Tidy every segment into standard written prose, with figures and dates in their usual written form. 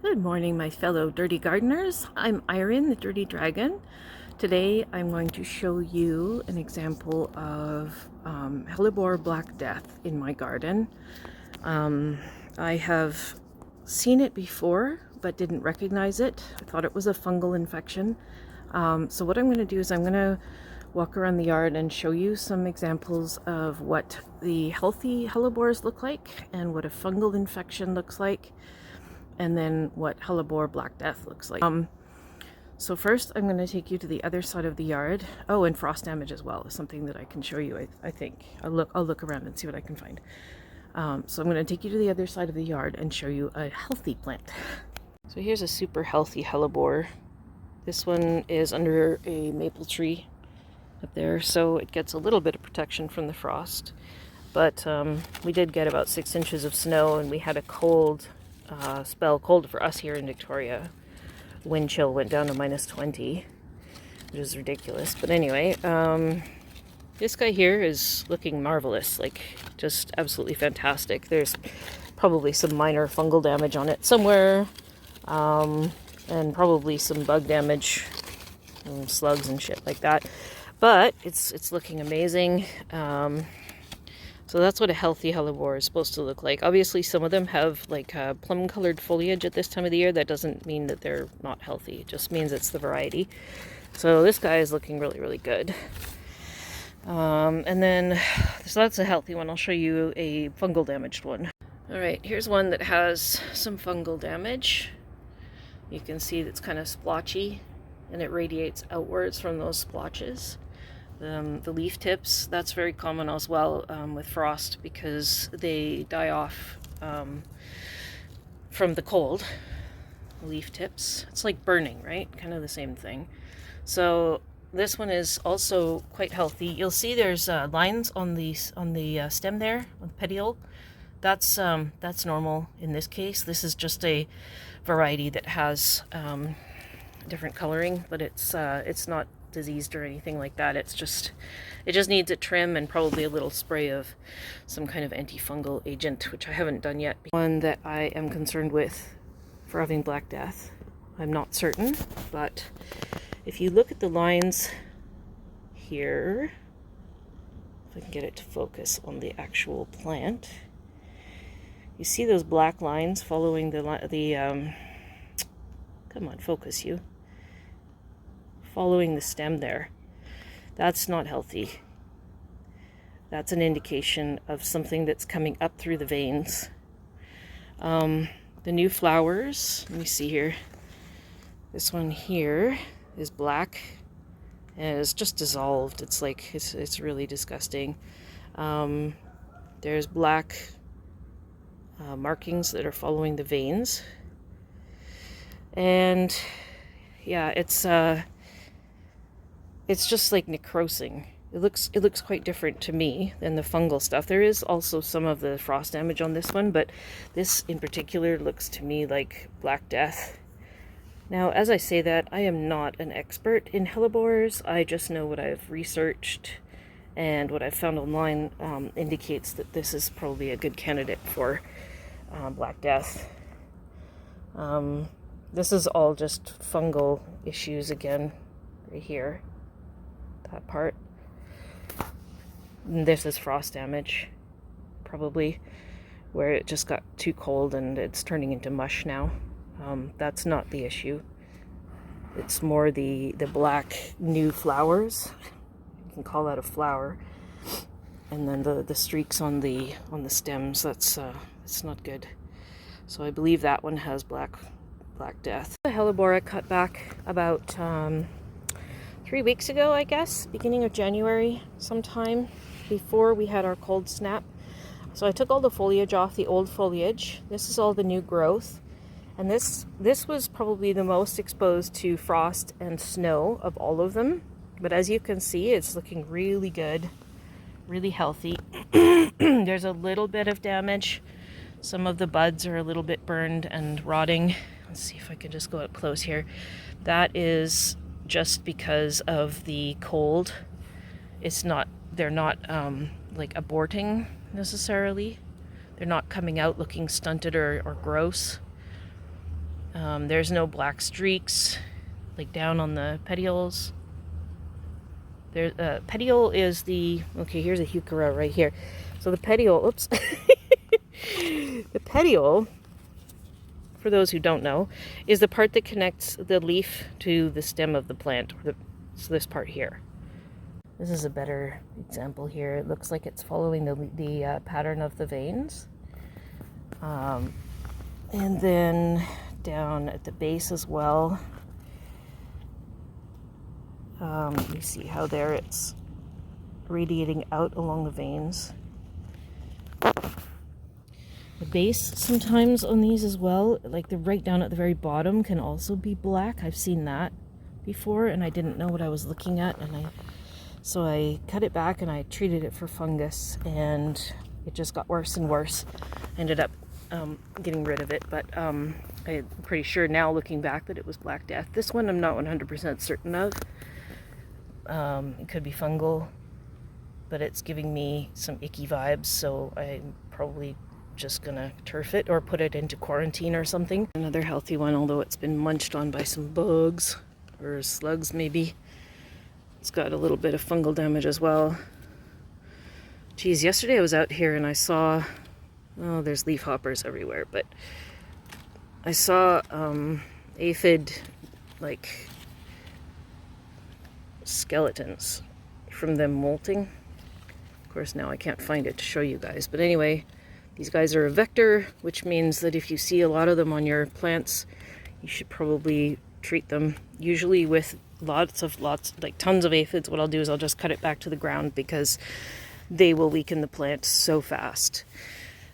Good morning, my fellow dirty gardeners. I'm Iron, the Dirty Dragon. Today I'm going to show you an example of Hellebore Black Death in my garden. I have seen it before, but didn't recognize it. I thought it was a fungal infection. So what I'm going to do is I'm going to walk around the yard and show you some examples of what the healthy hellebores look like and what a fungal infection looks like, and then what Hellebore Black Death looks like. So first I'm going to take you to the other side of the yard. Oh, and frost damage as well is something that I can show you, I think. I'll look around and see what I can find. So I'm going to take you to the other side of the yard and show you a healthy plant. So here's a super healthy hellebore. This one is under a maple tree up there, so it gets a little bit of protection from the frost. But we did get about 6 inches of snow, and we had a cold spell, cold for us here in Victoria. Wind chill went down to -20, which is ridiculous. But anyway, this guy here is looking marvelous, like just absolutely fantastic. There's probably some minor fungal damage on it somewhere, and probably some bug damage, and slugs and shit like that. But it's looking amazing. So that's what a healthy hellebore is supposed to look like. Obviously, some of them have like plum-colored foliage at this time of the year. That doesn't mean that they're not healthy. It just means it's the variety. So this guy is looking really, really good. And then, so that's a healthy one. I'll show you a fungal damaged one. All right, here's one that has some fungal damage. You can see that's kind of splotchy, and it radiates outwards from those splotches. The leaf tips, that's very common as well with frost, because they die off from the cold. Leaf tips, it's like burning, right? Kind of the same thing. So this one is also quite healthy. You'll see there's lines on the stem there, on the petiole. That's normal in this case. This is just a variety that has different coloring, but it's not diseased or anything like that. It just needs a trim and probably a little spray of some kind of antifungal agent, which I haven't done yet. One that I am concerned with for having Black Death, I'm not certain, but if you look at the lines here, if I can get it to focus on the actual plant, you see those black lines following the come on, focus you. Following the stem there. That's not healthy. That's an indication of something that's coming up through the veins. The new flowers, let me see here. This one here is black and it's just dissolved. It's like, it's really disgusting. There's black markings that are following the veins. And yeah, it's just like necrosing. It looks quite different to me than the fungal stuff. There is also some of the frost damage on this one, but this in particular looks to me like Black Death. Now, as I say that, I am not an expert in hellebores. I just know what I've researched, and what I've found online indicates that this is probably a good candidate for Black Death. This is all just fungal issues again, right here. That part. And this is frost damage, probably, where it just got too cold and it's turning into mush now. That's not the issue. It's more the black new flowers. You can call that a flower. And then the streaks on the stems. That's it's not good. So I believe that one has Black Death. The hellebore I cut back about 3 weeks ago, I guess, beginning of January, sometime before we had our cold snap. So I took all the foliage off, the old foliage. This is all the new growth. And this was probably the most exposed to frost and snow of all of them. But as you can see, it's looking really good, really healthy. There's a little bit of damage. Some of the buds are a little bit burned and rotting. Let's see if I can just go up close here. That is just because of the cold. They're not like aborting necessarily. They're not coming out looking stunted or gross. There's no black streaks like down on the petioles. There, petiole is the, okay, here's a heuchera right here. So the petiole, oops, the petiole, for those who don't know, is the part that connects the leaf to the stem of the plant. So this part here. This is a better example here. It looks like it's following the pattern of the veins. And then down at the base as well. You see how there it's radiating out along the veins. The base sometimes on these as well, like the right down at the very bottom, can also be black. I've seen that before and I didn't know what I was looking at, and so I cut it back and I treated it for fungus, and it just got worse and worse. I ended up getting rid of it, but I'm pretty sure now looking back that it was Black Death. This one I'm not 100% certain of. It could be fungal, but it's giving me some icky vibes, so I'm probably just gonna turf it or put it into quarantine or something. Another healthy one, although it's been munched on by some bugs or slugs maybe. It's got a little bit of fungal damage as well. Geez, yesterday I was out here and I saw, oh, there's leaf hoppers everywhere, but I saw aphid like skeletons from them molting. Of course now I can't find it to show you guys, but anyway, these guys are a vector, which means that if you see a lot of them on your plants, you should probably treat them, usually with lots, like tons of aphids. What I'll do is I'll just cut it back to the ground because they will weaken the plant so fast.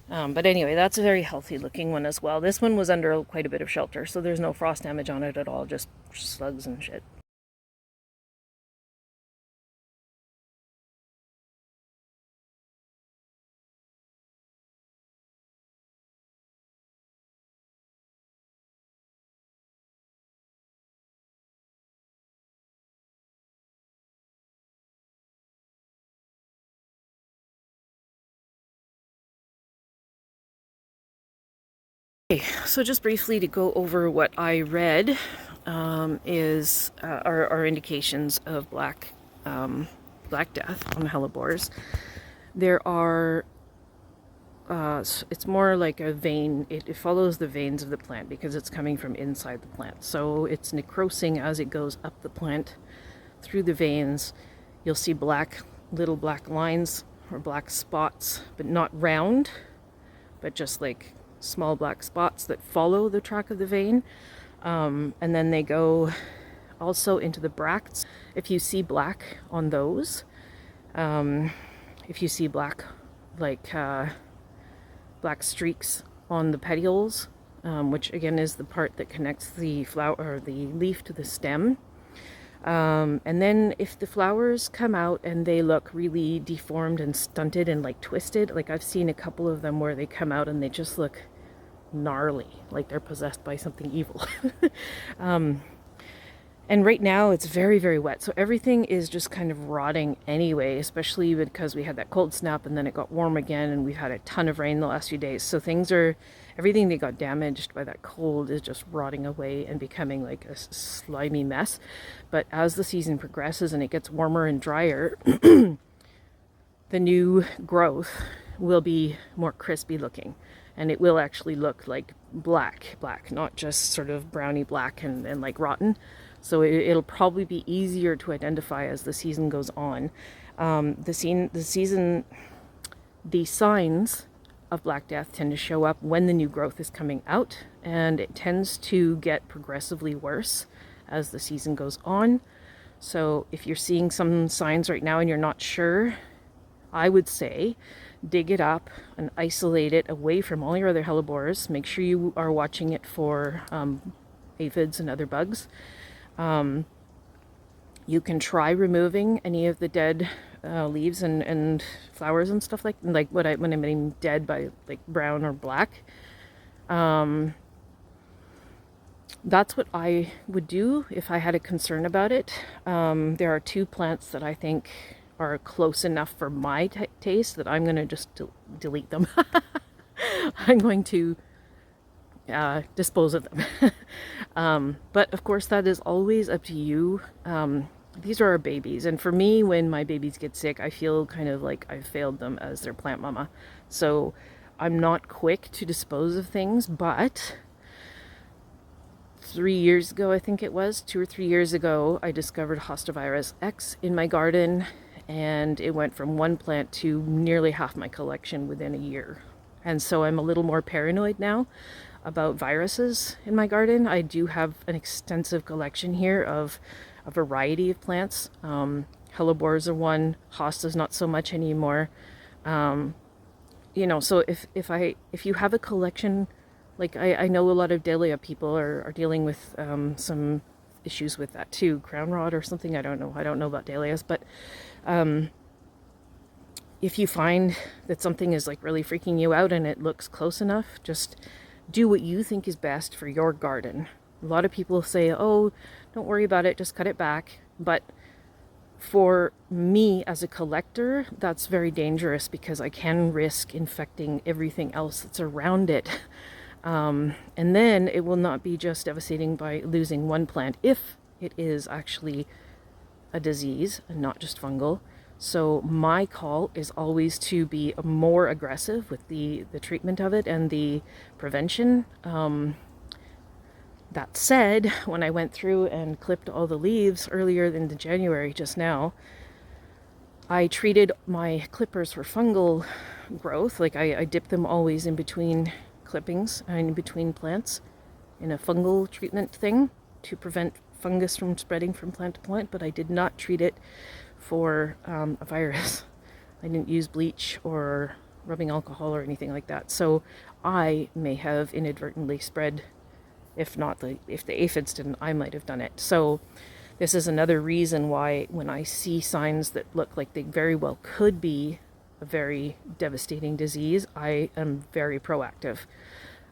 But anyway, that's a very healthy looking one as well. This one was under quite a bit of shelter, so there's no frost damage on it at all, just slugs and shit. Okay, so just briefly to go over what I read is our indications of Black Death on Hellebores. There are, it's more like a vein, it follows the veins of the plant because it's coming from inside the plant. So it's necrosing as it goes up the plant through the veins. You'll see little black lines or black spots, but not round, but just like small black spots that follow the track of the vein. And then they go also into the bracts. If you see black on those, if you see black, like black streaks on the petioles, which again is the part that connects the flower or the leaf to the stem. And then if the flowers come out and they look really deformed and stunted and like twisted, like I've seen a couple of them where they come out and they just look gnarly, like they're possessed by something evil. And right now it's very, very wet, so everything is just kind of rotting anyway, especially because we had that cold snap and then it got warm again, and we've had a ton of rain the last few days, so everything that got damaged by that cold is just rotting away and becoming like a slimy mess. But as the season progresses and it gets warmer and drier, the new growth will be more crispy looking, and it will actually look like black, not just sort of browny black and like rotten. So it'll probably be easier to identify as the season goes on. The signs of Black Death tend to show up when the new growth is coming out, and it tends to get progressively worse as the season goes on. So if you're seeing some signs right now and you're not sure, I would say dig it up and isolate it away from all your other hellebores. Make sure you are watching it for aphids and other bugs. You can try removing any of the dead leaves and flowers and stuff like when I mean dead by like brown or black. That's what I would do if I had a concern about it. There are two plants that I think are close enough for my taste that I'm going to just delete them. I'm going to dispose of them. But of course, that is always up to you. These are our babies, and for me, when my babies get sick, I feel kind of like I've failed them as their plant mama. So I'm not quick to dispose of things, but 3 years ago, I think it was 2 or 3 years ago, I discovered Hostavirus X in my garden, and it went from one plant to nearly half my collection within a year. And so I'm a little more paranoid now about viruses in my garden. I do have an extensive collection here of a variety of plants. Hellebores are one, hostas not so much anymore. You know, so if you have a collection, like I know a lot of dahlia people are dealing with some issues with that too, crown rot or something. I don't know about dahlias, but if you find that something is like really freaking you out and it looks close enough, just do what you think is best for your garden. A lot of people say, oh, don't worry about it, just cut it back. But for me as a collector, that's very dangerous because I can risk infecting everything else that's around it. And then it will not be just devastating by losing one plant if it is actually a disease and not just fungal. So my call is always to be more aggressive with the treatment of it and the prevention. That said, when I went through and clipped all the leaves earlier in the January, just now, I treated my clippers for fungal growth. Like I dip them always in between clippings and in between plants in a fungal treatment thing to prevent fungus from spreading from plant to plant, but I did not treat it for a virus. I didn't use bleach or rubbing alcohol or anything like that. So I may have inadvertently spread, if the aphids didn't, I might have done it. So this is another reason why when I see signs that look like they very well could be a very devastating disease, I am very proactive.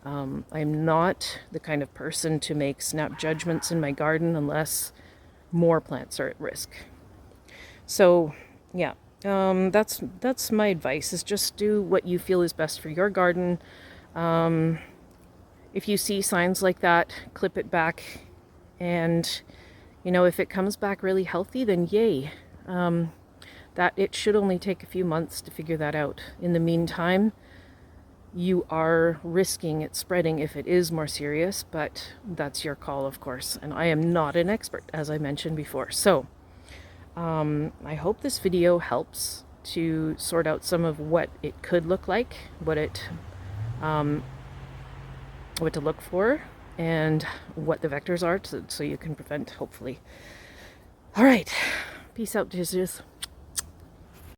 I'm not the kind of person to make snap judgments in my garden unless more plants are at risk. So yeah, that's my advice, is just do what you feel is best for your garden. If you see signs like that, clip it back, and you know, if it comes back really healthy, then yay. That it should only take a few months to figure that out. In the meantime, you are risking it spreading if it is more serious, but that's your call, of course. And I am not an expert, as I mentioned before. So I hope this video helps to sort out some of what it could look like, what to look for, and what the vectors are, so you can prevent, hopefully. All right, peace out, Jesus.